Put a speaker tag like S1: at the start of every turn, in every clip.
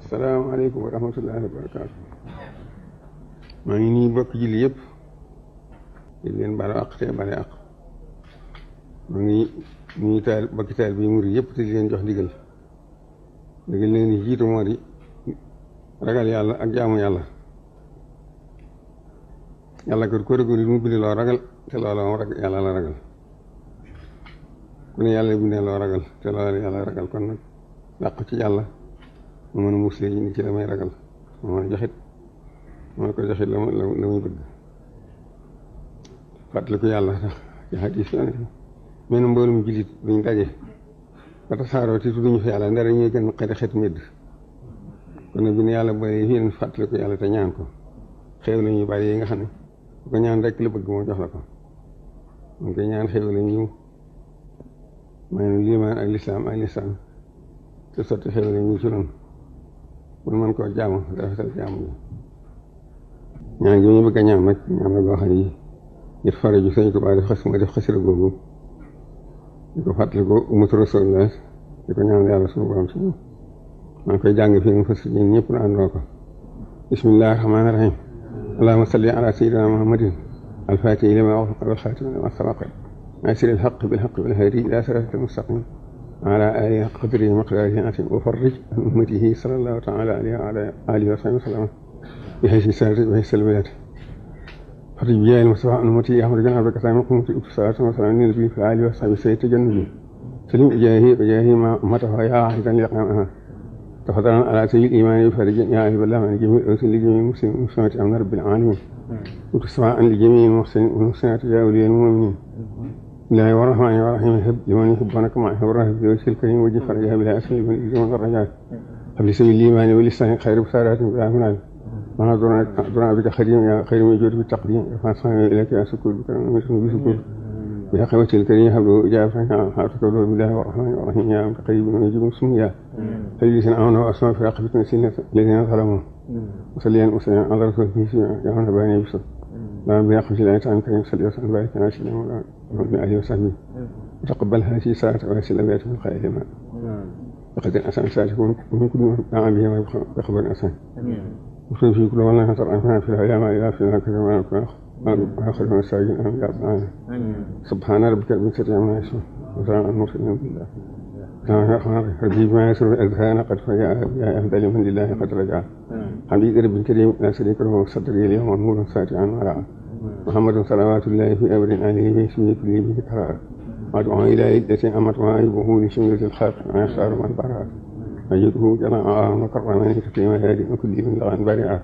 S1: salaamaaleykum wa rahmatullahi wa barakaatu. maa ngi nii bokk julli yëpp di leen baal àq te bale àq. maa ngi nuyu bokki taal bi murid yëpp te di leen jox ndigal leen di jiitu moo di ragal yàlla ak jaamu yàlla. yàlla kat ko régu mu bindee loo ragal te loola moom yàlla la ragal ku ne yàlla bindee loo ragal te loola yàlla ragal kon nag dàq ci yàlla mu mën a musle yi ni ci la may ragal mu mën a joxit moo ko joxit la muy bëgg fàttaliku yàlla tax ci xadis yone mel na mboolu mu jullit duñ daje ba tasaaroo te tudduñu fi yàlla ndara ñuy gën xëy xeet medd kon nag bi ne yàlla booy fi leen fàttaliku yàlla te ñaan ko xew la ñuy bari yi nga xam ne bu ko ñaan rek la bëgg moo jox la ko mu koy ñaan xew la ñu may nu liimaan ak lislaam te sotti xew la ñu ci noonu mun mën koo jaamu rafetal jaamu bi ñaan gi ñu bëgg a ñaan nag ñaan la goo xam ne ngir faraju Sëñ Tuubaa def xasida googu di ko fàttali ko umatu rasulillah di ko ñaan yàlla suñu borom si ñoom maa ngi koy jàng fii mu fas ñun ñëpp na àndoo ko bismillahi rahmaani rahim allahumma salli ala sayyidina muhammadin al-fatihi lima ughliqa wal khatimi lima sabaqa nasiril haqqi bil haqqi wal hadi ila siratil mustaqim ala alihi haqqa qadrihi wa miqdarihi al-azim wa farrij an ummatihi sallallahu ta'ala alayhi wa ala alihi wa sahbihi wa sallam bi haysi sarati wa haysi al-bayat farrij bi jaahil mustafa an ummatihi ahmad bin abdika sami qumti salatu wa salam nabi fi alihi wa sahbihi sayyid tajannubi salim ijahi ma matafa ya ahidan liqamaha تفضلا على سبيل الإيمان بفرج يا أيها الله من جميع الأنس لجميع المسلمين والمسلمات أمن رب العالمين وتسمع لجميع المحسنين والمحسنات يا أولياء المؤمنين الله الرحمن الرحيم هب لمن يحبونك مع الرهب بوجه الكريم وجه فرجها بلا أسل من الإجماع والرجاء هب لسبيل الإيمان ولسان خير بسارات بلا منال ما دعنا بك خير يا خير من جود بالتقديم فاصحنا إليك يا سكور بكرم بسكور يا خواتي الكريم هبلوا إجابة حافظك الله بالله الرحمن الرحيم يا أنت قريب ونجيب سميا الذين آمنوا وأسمعوا في عقبة سنة الذين ظلموا وصليا وسلم على رسول الله يا من بني بصر لا بياخذ الله تعالى كريم صلى الله عليه وسلم على سيدنا محمد عليه وصحبه وتقبل هذه صلاة وسلم الأبيات من خير ما وقد الأسان سالكون ومن كل ما به ويخبر الأسان وفي كل والله نصر أنفنا في الأيام إلى في ذاك ما وآخر من الساجين أمين يا رب سبحان ربك رب العزة عما يصفون وسلام على المرسلين بالله حبيب ما يسر الأذهان قد فجاء يا أهدى من لله قد رجع حبيب رب الكريم لا شريك له صدري اليوم نور ساتعا ورعا محمد صلوات الله في أمر آله في اسمه كل به كرار وأدعو إلى عدة أمر وعيبه لشملة الخلق ما يختار من برع أجده جماعة وكرمني تكريم هادي وكل من لغا بارعا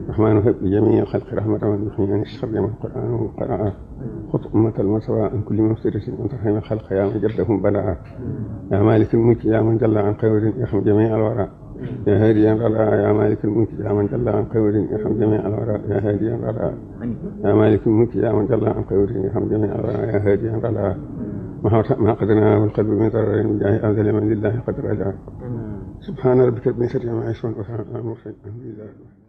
S1: الرحمن هب لجميع الخلق رحمة ويحيي عن الشر من القرآن وقرأ خط أمة المسوى عن كل مفترس وترحم الخلق يا من جلهم بلاء يا مالك الملك يا من جل عن قول يرحم جميع الوراء يا هاديا رضا يا مالك الملك يا من جل عن قول يرحم جميع الوراء يا هاديا رضا يا مالك الملك يا من جل عن قول يرحم جميع الوراء يا هاديا رضا ما قدرنا والقلب من ضرر بجاه أنزل من لله قد رجع سبحان ربك رب العزة عما يصفون وسلام على المرسلين الحمد لله.